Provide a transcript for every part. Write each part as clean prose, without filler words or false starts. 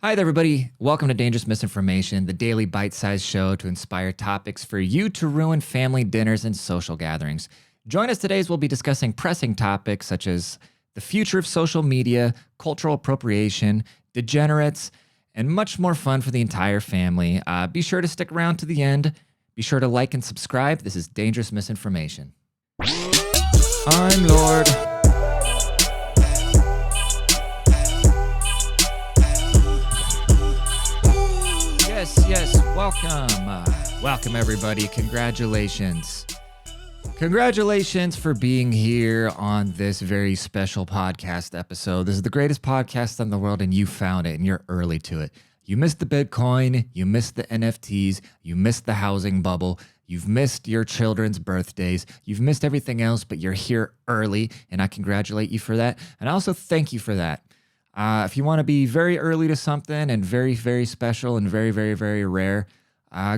Hi there, everybody. Welcome to Dangerous Misinformation, the daily bite-sized show to inspire topics for you to ruin family dinners and social gatherings. Join us today as we'll be discussing pressing topics such as the future of social media, cultural appropriation, degenerates, and much more fun for the entire family. Be sure to stick around to the end. Be sure to like and subscribe. This is Dangerous Misinformation. I'm Lord. Yes, welcome everybody. Congratulations for being here on this very special podcast episode. This is the greatest podcast in the world, and you found it, and you're early to it. You missed the Bitcoin, you missed the NFTs, you missed the housing bubble, you've missed your children's birthdays, you've missed everything else, but you're here early, and I congratulate you for that, and I also thank you for that. If you want to be very early to something and very, very special and very, very, very rare,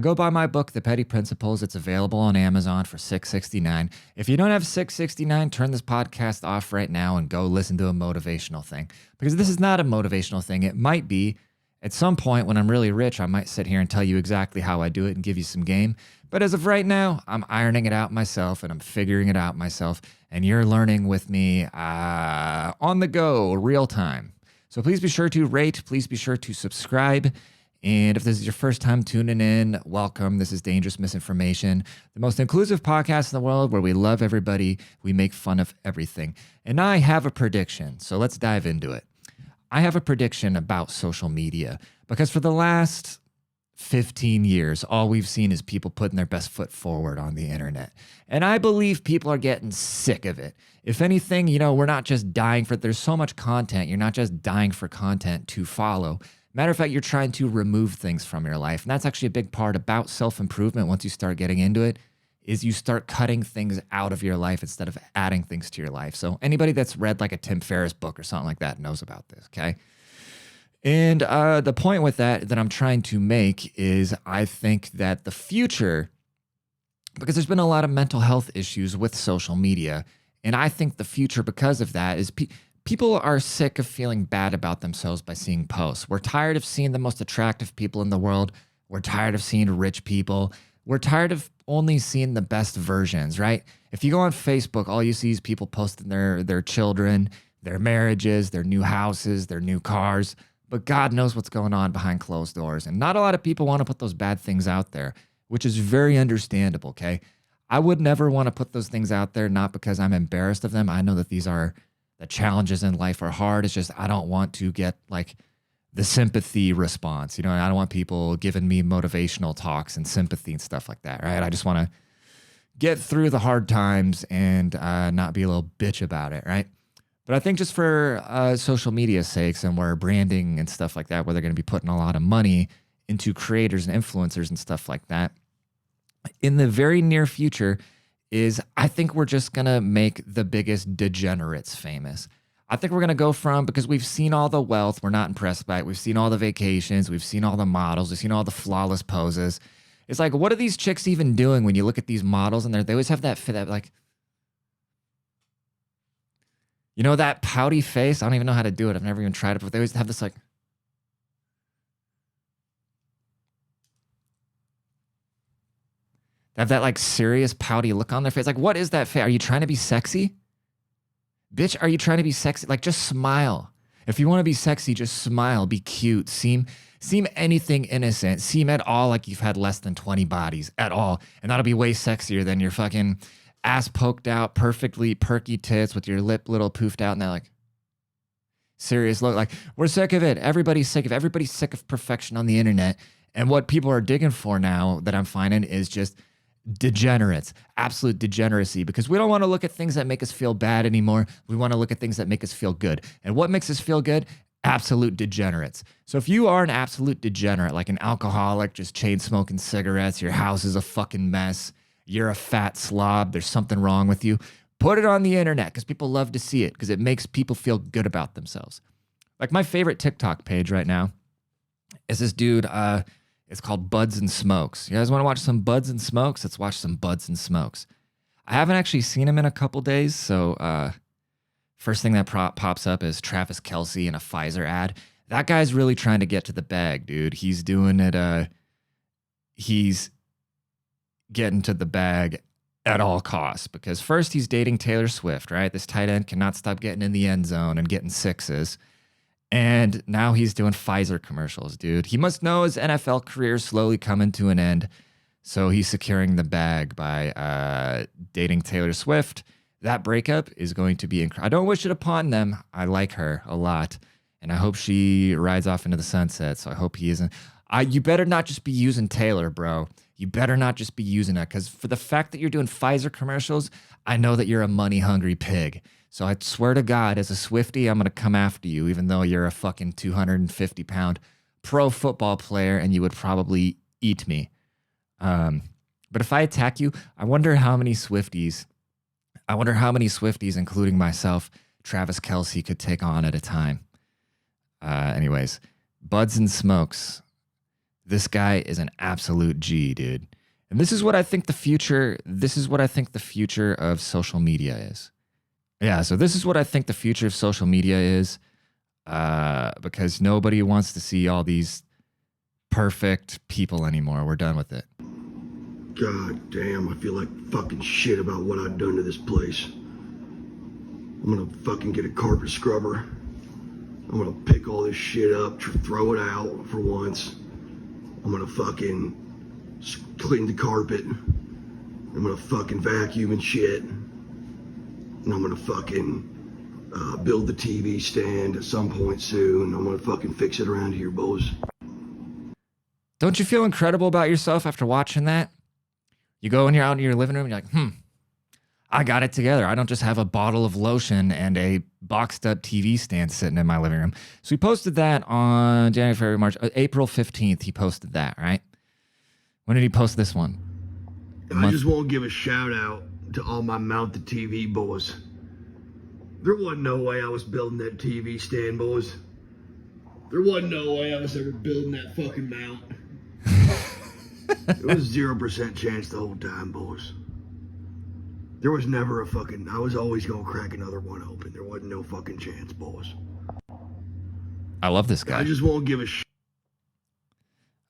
go buy my book, The Petty Principles. It's available on Amazon for $6.69. If you don't have $6.69, turn this podcast off right now and go listen to a motivational thing. Because this is not a motivational thing. It might be. At some point when I'm really rich, I might sit here and tell you exactly how I do it and give you some game. But as of right now, I'm ironing it out myself and I'm figuring it out myself. And you're learning with me on the go, real time. So please be sure to rate, please be sure to subscribe. And if this is your first time tuning in, welcome. This is Dangerous Misinformation, the most inclusive podcast in the world where we love everybody, we make fun of everything. And I have a prediction, so let's dive into it. I have a prediction about social media because for the last 15 years, all we've seen is people putting their best foot forward on the internet. And I believe people are getting sick of it. If anything, we're not just dying for, there's so much content. You're not just dying for content to follow. Matter of fact, you're trying to remove things from your life. And that's actually a big part about self-improvement. Once you start getting into it, is you start cutting things out of your life instead of adding things to your life. So anybody that's read like a Tim Ferriss book or something like that knows about this, okay? And the point with that I'm trying to make is I think that the future, because there's been a lot of mental health issues with social media, and I think the future because of that is people are sick of feeling bad about themselves by seeing posts. We're tired of seeing the most attractive people in the world. We're tired of seeing rich people. We're tired of only seeing the best versions, right? If you go on Facebook, all you see is people posting their children, their marriages, their new houses, their new cars. But God knows what's going on behind closed doors. And not a lot of people want to put those bad things out there, which is very understandable, okay? I would never want to put those things out there, not because I'm embarrassed of them. I know that the challenges in life are hard. It's just I don't want to get like the sympathy response. I don't want people giving me motivational talks and sympathy and stuff like that, right? I just want to get through the hard times and not be a little bitch about it, right? But I think just for social media's sakes and where branding and stuff like that, where they're going to be putting a lot of money into creators and influencers and stuff like that, in the very near future is I think we're just going to make the biggest degenerates famous. I think we're going to go from, because we've seen all the wealth, we're not impressed by it. We've seen all the vacations, we've seen all the models, we've seen all the flawless poses. It's like, what are these chicks even doing when you look at these models and they always have that like, that pouty face? I don't even know how to do it. I've never even tried it, but they always have this like, they have that like serious pouty look on their face. Like, what is that face? Are you trying to be sexy? Bitch, are you trying to be sexy? Like, just smile. If you want to be sexy, just smile, be cute, seem anything innocent, seem at all like you've had less than 20 bodies at all. And that'll be way sexier than your fucking ass poked out, perfectly perky tits with your lip little poofed out and that like serious look. Like, we're sick of it. Everybody's sick of it. Everybody's sick of perfection on the internet. And what people are digging for now that I'm finding is just degenerates, absolute degeneracy, because we don't want to look at things that make us feel bad anymore. We want to look at things that make us feel good. And what makes us feel good? Absolute degenerates. So if you are an absolute degenerate, like an alcoholic, just chain smoking cigarettes, your house is a fucking mess, you're a fat slob, there's something wrong with you, put it on the internet because people love to see it because it makes people feel good about themselves. Like my favorite TikTok page right now is this dude, it's called Buds and Smokes. You guys want to watch some Buds and Smokes? Let's watch some Buds and Smokes. I haven't actually seen him in a couple days, so first thing that pops up is Travis Kelce in a Pfizer ad. That guy's really trying to get to the bag, dude. He's doing it. He's getting to the bag at all costs because first he's dating Taylor Swift, right? This tight end cannot stop getting in the end zone and getting sixes. And now he's doing Pfizer commercials, dude. He must know his NFL career is slowly coming to an end. So he's securing the bag by dating Taylor Swift. That breakup is going to be incredible. I don't wish it upon them. I like her a lot. And I hope she rides off into the sunset. So I hope he isn't. You better not just be using Taylor, bro. You better not just be using that. Because for the fact that you're doing Pfizer commercials, I know that you're a money-hungry pig. So I swear to God, as a Swiftie, I'm going to come after you, even though you're a fucking 250-pound pro football player and you would probably eat me. But if I attack you, I wonder how many Swifties, including myself, Travis Kelce could take on at a time. Anyways, Buds and Smokes. This guy is an absolute G, dude. And this is what I think the future of social media is. Yeah, so this is what I think the future of social media is. Because nobody wants to see all these perfect people anymore. We're done with it. God damn, I feel like fucking shit about what I've done to this place. I'm gonna fucking get a carpet scrubber. I'm gonna pick all this shit up, throw it out for once. I'm gonna fucking clean the carpet. I'm gonna fucking vacuum and shit. And I'm gonna fucking build the TV stand at some point soon. I'm gonna fucking fix it around here, boys. Don't you feel incredible about yourself after watching that? You go and you're out in your living room and you're like, I got it together. I don't just have a bottle of lotion and a boxed up TV stand sitting in my living room. So he posted that on January, February, March, April 15th. He posted that, right? When did he post this one? I just want to give a shout out to all my mount the TV boys. There wasn't no way I was building that TV stand, boys. There wasn't no way I was ever building that fucking mount. It was 0% chance the whole time, boys. There was never I was always gonna crack another one open. There wasn't no fucking chance, boys. I love this guy. I just won't give a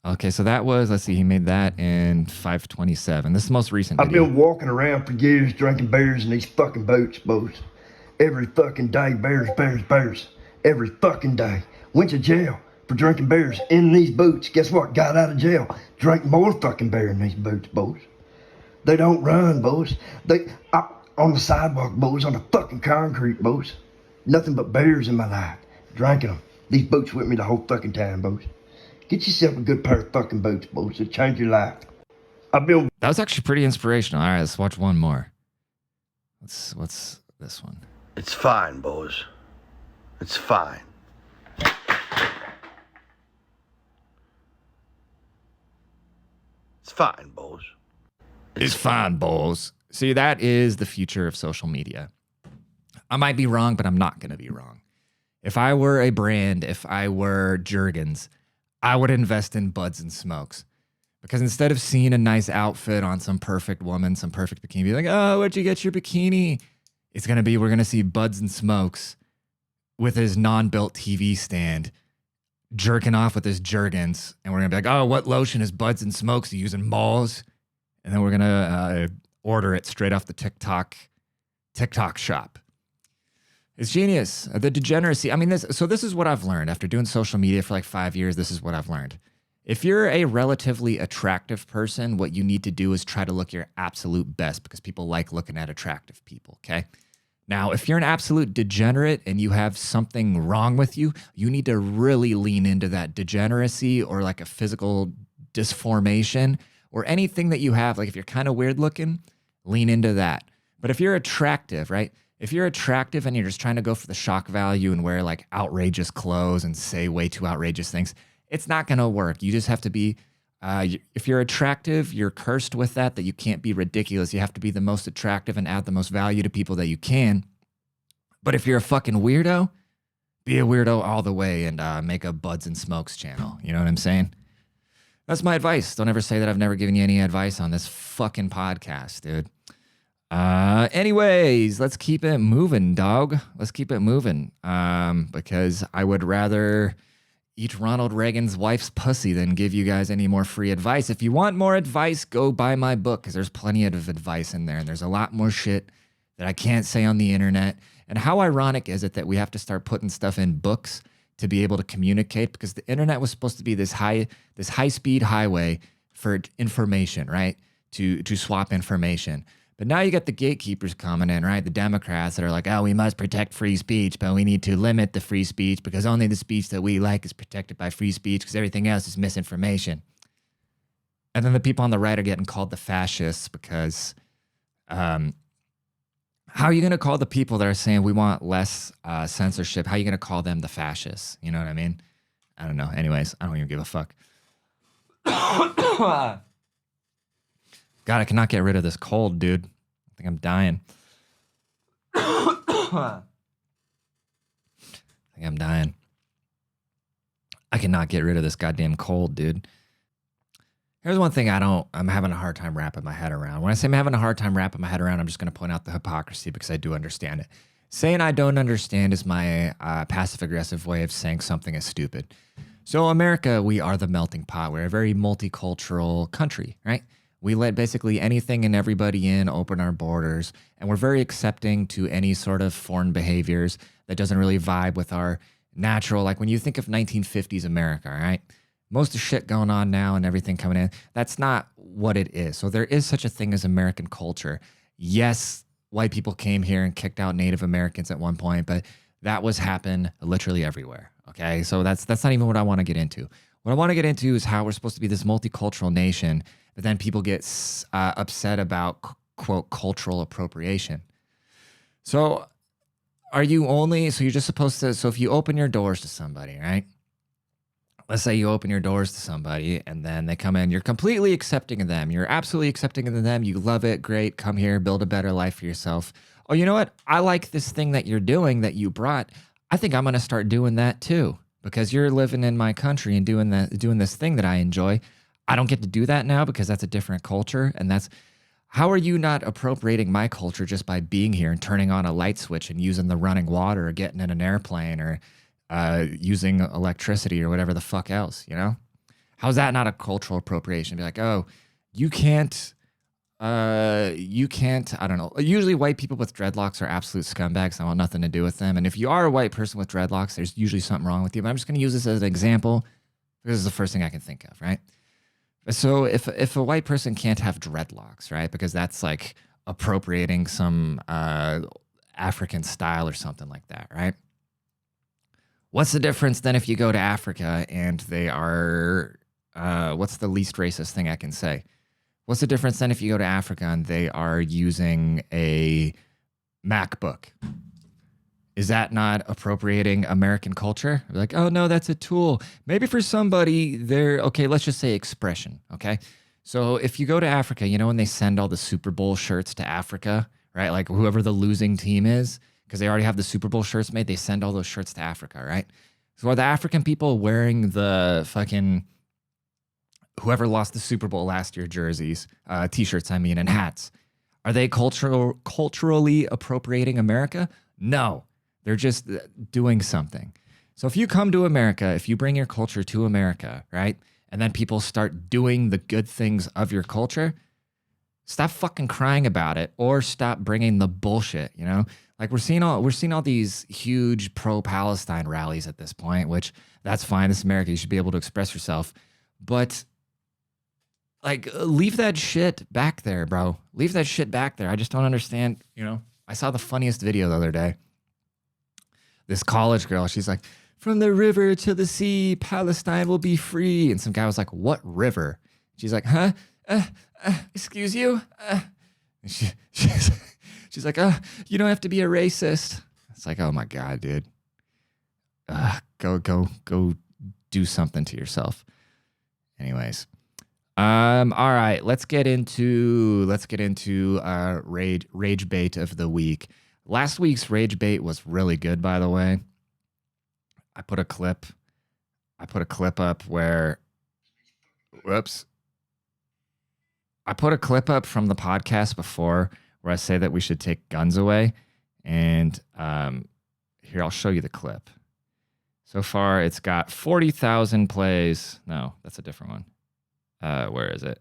Okay, so that was, let's see, he made that in 5/27. This is the most recent I've video. been walking around for years drinking beers in these fucking boats, boys. Every fucking day, beers. Every fucking day. Went to jail for drinking beers in these boots. Guess what? Got out of jail. Drank more fucking beer in these boots, boys. They don't run, boys. On the sidewalk, boys, on the fucking concrete, boys. Nothing but beers in my life. Drinking them. These boots with me the whole fucking time, boys. Get yourself a good pair of fucking boots, boys. It'll change your life. That was actually pretty inspirational. All right, let's watch one more. What's this one? It's fine, boys. It's fine. It's fine, boys. It's fine, boys. See, that is the future of social media. I might be wrong, but I'm not going to be wrong. If I were a brand, if I were Jergens, I would invest in Buds and Smokes. Because instead of seeing a nice outfit on some perfect woman, some perfect bikini, be like, oh, where'd you get your bikini? It's going to be, we're going to see Buds and Smokes with his non-built TV stand jerking off with his Jergens. And we're going to be like, oh, what lotion is Buds and Smokes using malls? And then we're going to order it straight off the TikTok shop. It's genius. The degeneracy. I mean, this is what I've learned after doing social media for like 5 years. This is what I've learned. If you're a relatively attractive person, what you need to do is try to look your absolute best because people like looking at attractive people, okay? Now, if you're an absolute degenerate and you have something wrong with you, you need to really lean into that degeneracy or like a physical disformation or anything that you have. Like if you're kind of weird looking, lean into that. But if you're attractive, right? If you're attractive and you're just trying to go for the shock value and wear like outrageous clothes and say way too outrageous things, it's not going to work. You just have to be, if you're attractive, you're cursed with that you can't be ridiculous. You have to be the most attractive and add the most value to people that you can. But if you're a fucking weirdo, be a weirdo all the way and make a Buds and Smokes channel. You know what I'm saying? That's my advice. Don't ever say that I've never given you any advice on this fucking podcast, dude. Anyways, let's keep it moving, dog. Let's keep it moving. Because I would rather eat Ronald Reagan's wife's pussy than give you guys any more free advice. If you want more advice, go buy my book because there's plenty of advice in there. And there's a lot more shit that I can't say on the internet. And how ironic is it that we have to start putting stuff in books to be able to communicate? Because the internet was supposed to be this high-speed highway for information, right? To swap information. But now you got the gatekeepers coming in, right? The Democrats that are like, oh, we must protect free speech, but we need to limit the free speech because only the speech that we like is protected by free speech because everything else is misinformation. And then the people on the right are getting called the fascists because how are you going to call the people that are saying we want less censorship? How are you going to call them the fascists? You know what I mean? I don't know. Anyways, I don't even give a fuck. God, I cannot get rid of this cold, dude. I think I'm dying. I think I'm dying. I cannot get rid of this goddamn cold, dude. Here's one thing I'm having a hard time wrapping my head around. When I say I'm having a hard time wrapping my head around, I'm just going to point out the hypocrisy because I do understand it. Saying I don't understand is my passive-aggressive way of saying something is stupid. So America, we are the melting pot. We're a very multicultural country, right? We let basically anything and everybody in, open our borders, and we're very accepting to any sort of foreign behaviors that doesn't really vibe with our natural, like when you think of 1950s America, right? Most of the shit going on now and everything coming in, that's not what it is. So there is such a thing as American culture. Yes, white people came here and kicked out Native Americans at one point, but that was happen literally everywhere, okay? So that's not even what I want to get into. What I want to get into is how we're supposed to be this multicultural nation, but then people get upset about, quote, cultural appropriation. So you're just supposed to, so if you open your doors to somebody, right? Let's say you open your doors to somebody and then they come in, you're completely accepting of them. You're absolutely accepting of them. You love it. Great. Come here, build a better life for yourself. Oh, you know what? I like this thing that you're doing that you brought. I think I'm going to start doing that too because you're living in my country and doing this thing that I enjoy. I don't get to do that now because that's a different culture. And how are you not appropriating my culture just by being here and turning on a light switch and using the running water or getting in an airplane or using electricity or whatever the fuck else, you know? How's that not a cultural appropriation? Be like, oh, you can't, I don't know. Usually white people with dreadlocks are absolute scumbags. I want nothing to do with them. And if you are a white person with dreadlocks, there's usually something wrong with you. But I'm just going to use this as an example because it's the first thing I can think of, right? So if a white person can't have dreadlocks, right? Because that's like appropriating some African style or something like that, right? What's the difference then if you go to Africa and they are, what's the least racist thing I can say? What's the difference then if you go to Africa and they are using a MacBook? Is that not appropriating American culture? Like, oh no, that's a tool. Maybe for somebody okay, let's just say expression, okay? So if you go to Africa, you know when they send all the Super Bowl shirts to Africa, right? Like whoever the losing team is, because they already have the Super Bowl shirts made, they send all those shirts to Africa, right? So are the African people wearing the fucking whoever lost the Super Bowl last year jerseys, t-shirts, I mean, and hats? Are they culturally appropriating America? No. They're just doing something. So if you come to America, if you bring your culture to America, right? And then people start doing the good things of your culture, stop fucking crying about it or stop bringing the bullshit, you know? Like we're seeing all these huge pro-Palestine rallies at this point, which that's fine. It's America. You should be able to express yourself. But like leave that shit back there, bro. Leave that shit back there. I just don't understand, you know? I saw the funniest video the other day. This college girl, she's like, from the river to the sea, Palestine will be free. And some guy was like, what river? She's like, huh? Excuse you? She's like, you don't have to be a racist. It's like, oh my God, dude. Go do something to yourself. Anyways. All right, let's get into rage bait of the week. Last week's rage bait was really good, by the way. I put a clip up where, whoops. I put a clip up from the podcast before where I say that we should take guns away. And here, I'll show you the clip. So far, it's got 40,000 plays. No, that's a different one. Where is it?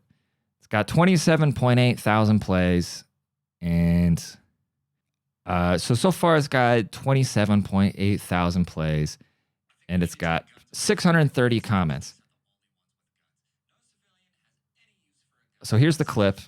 It's got 27.8 thousand plays. And so far, it's got 27.8 thousand plays. And it's got 630 comments. So here's the clip.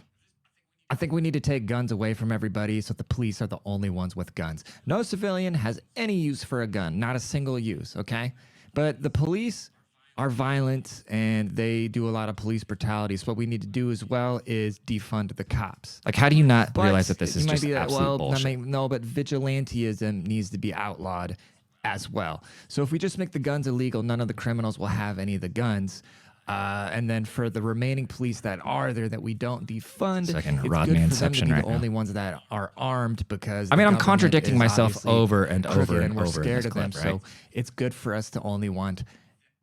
I think we need to take guns away from everybody so the police are the only ones with guns. No civilian has any use for a gun, not a single use, okay? But the police are violent and they do a lot of police brutality. So what we need to do as well is defund the cops. Like, how do you not realize that this is just absolute bullshit? No, but vigilantism needs to be outlawed as well. So if we just make the guns illegal, none of the criminals will have any of the guns. And then for the remaining police that are there that we don't defund, it's good for them to be the only ones that are armed because I'm contradicting myself over and over and we're over scared in this of them. clip, right? So it's good for us to only want.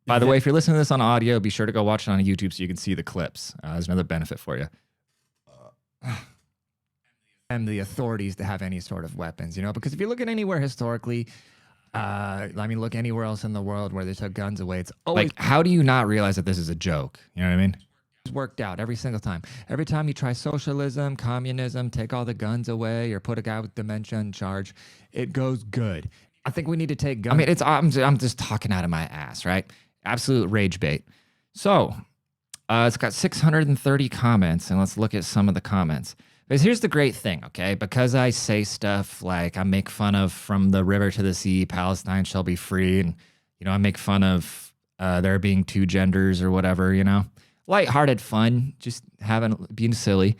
By the way, if you're listening to this on audio, be sure to go watch it on YouTube so you can see the clips. There's another benefit for you. And the authorities to have any sort of weapons, you know, because if you look at anywhere historically, look anywhere else in the world where they took guns away. It's always Like, how do you not realize that this is a joke? You know what I mean? worked out every single time. Every time you try socialism, communism, take all the guns away or put a guy with dementia in charge, it goes good. I think we need to take guns. I mean, I'm just talking out of my ass, right? Absolute rage bait. So, it's got 630 comments, and let's look at some of the comments. Because here's the great thing, okay? Because I say stuff like I make fun of from the river to the sea, Palestine shall be free, and I make fun of there being two genders or whatever, lighthearted fun, just being silly.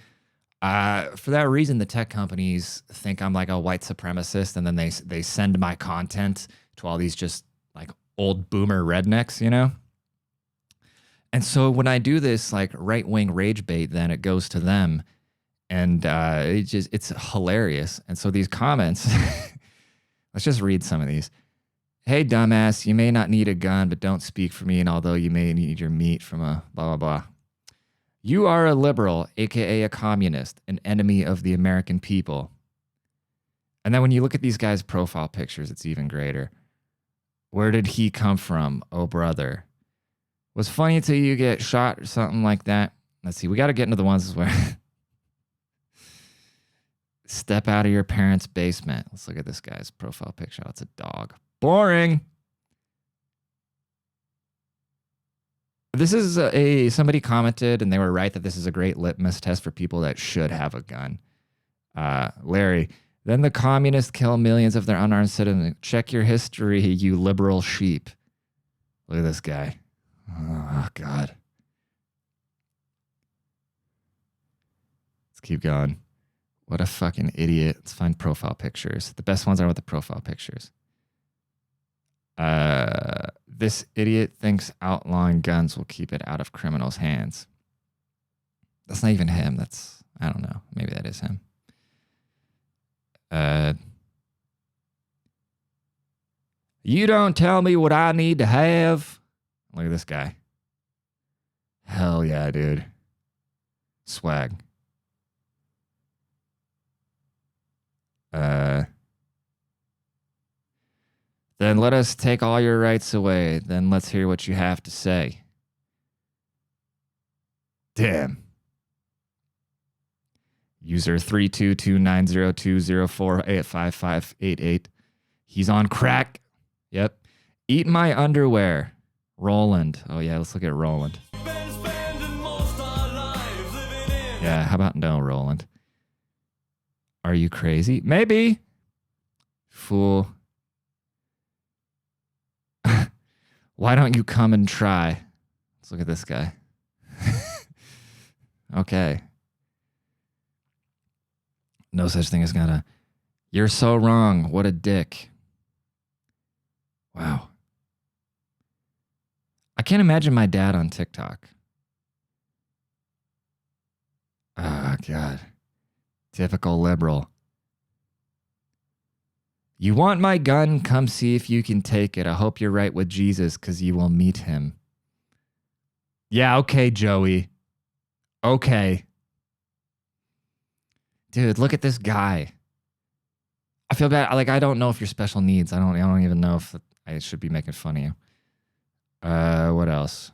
For that reason, the tech companies think I'm like a white supremacist, and then they send my content to all these just like old boomer rednecks, And so when I do this like right-wing rage bait, then it goes to them. And it's hilarious. And so these comments, let's just read some of these. Hey, dumbass, you may not need a gun, but don't speak for me. And although you may need your meat from a blah, blah, blah. You are a liberal, a.k.a. a communist, an enemy of the American people. And then when you look at these guys' profile pictures, it's even greater. Where did he come from? Oh, brother. Was funny until you get shot or something like that. Let's see. We got to get into the ones where... Step out of your parents' basement. Let's look at this guy's profile picture. Oh, it's a dog. Boring. This is somebody commented, and they were right that this is a great litmus test for people that should have a gun. Larry, then the communists kill millions of their unarmed citizens. Check your history, you liberal sheep. Look at this guy. Oh, God. Let's keep going. What a fucking idiot. Let's find profile pictures. The best ones are with the profile pictures. This idiot thinks outlawing guns will keep it out of criminals' hands. That's not even him. I don't know. Maybe that is him. You don't tell me what I need to have. Look at this guy. Hell yeah, dude. Swag. Then let us take all your rights away. Then let's hear what you have to say. Damn. User 3229020485588. He's on crack. Yep. Eat my underwear. Roland. Oh yeah, let's look at Roland. Yeah, how about no, Roland? Are you crazy? Maybe. Fool. Why don't you come and try? Let's look at this guy. Okay. No such thing as gonna. You're so wrong. What a dick. Wow. I can't imagine my dad on TikTok. Oh, God. Typical liberal. You want my gun? Come see if you can take it. I hope you're right with Jesus because you will meet him. Yeah, okay, Joey. Okay. Dude, look at this guy. I feel bad. Like, I don't know if you're special needs. I don't even know if I should be making fun of you. What else?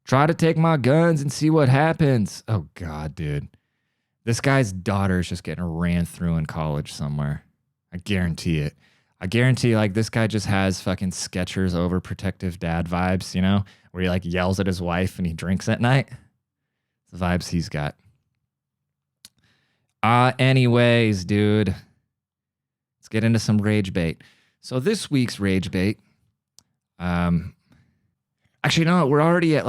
Try to take my guns and see what happens. Oh, God, dude. This guy's daughter is just getting ran through in college somewhere. I guarantee it. I guarantee, like, this guy just has fucking Skechers overprotective dad vibes, you know, where he, like, yells at his wife and he drinks at night. It's the vibes he's got. Anyways, dude. Let's get into some rage bait. So this week's rage bait, actually, no, we're already at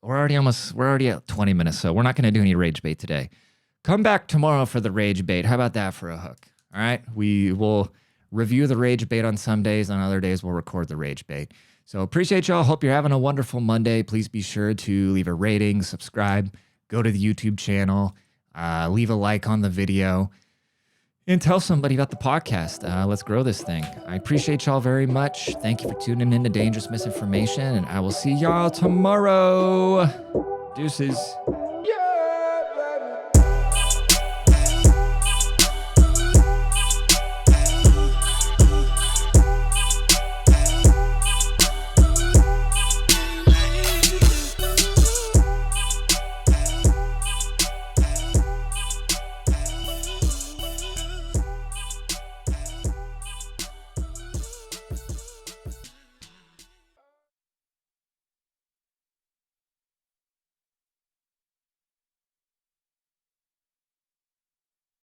20 minutes, so we're not going to do any rage bait today. Come back tomorrow for the rage bait. How about that for a hook? All right, we will review the rage bait on some days. On other days, we'll record the rage bait. So appreciate y'all. Hope you're having a wonderful Monday. Please be sure to leave a rating, subscribe, go to the YouTube channel, leave a like on the video, and tell somebody about the podcast. Let's grow this thing. I appreciate y'all very much. Thank you for tuning in to Dangerous Misinformation, and I will see y'all tomorrow. Deuces.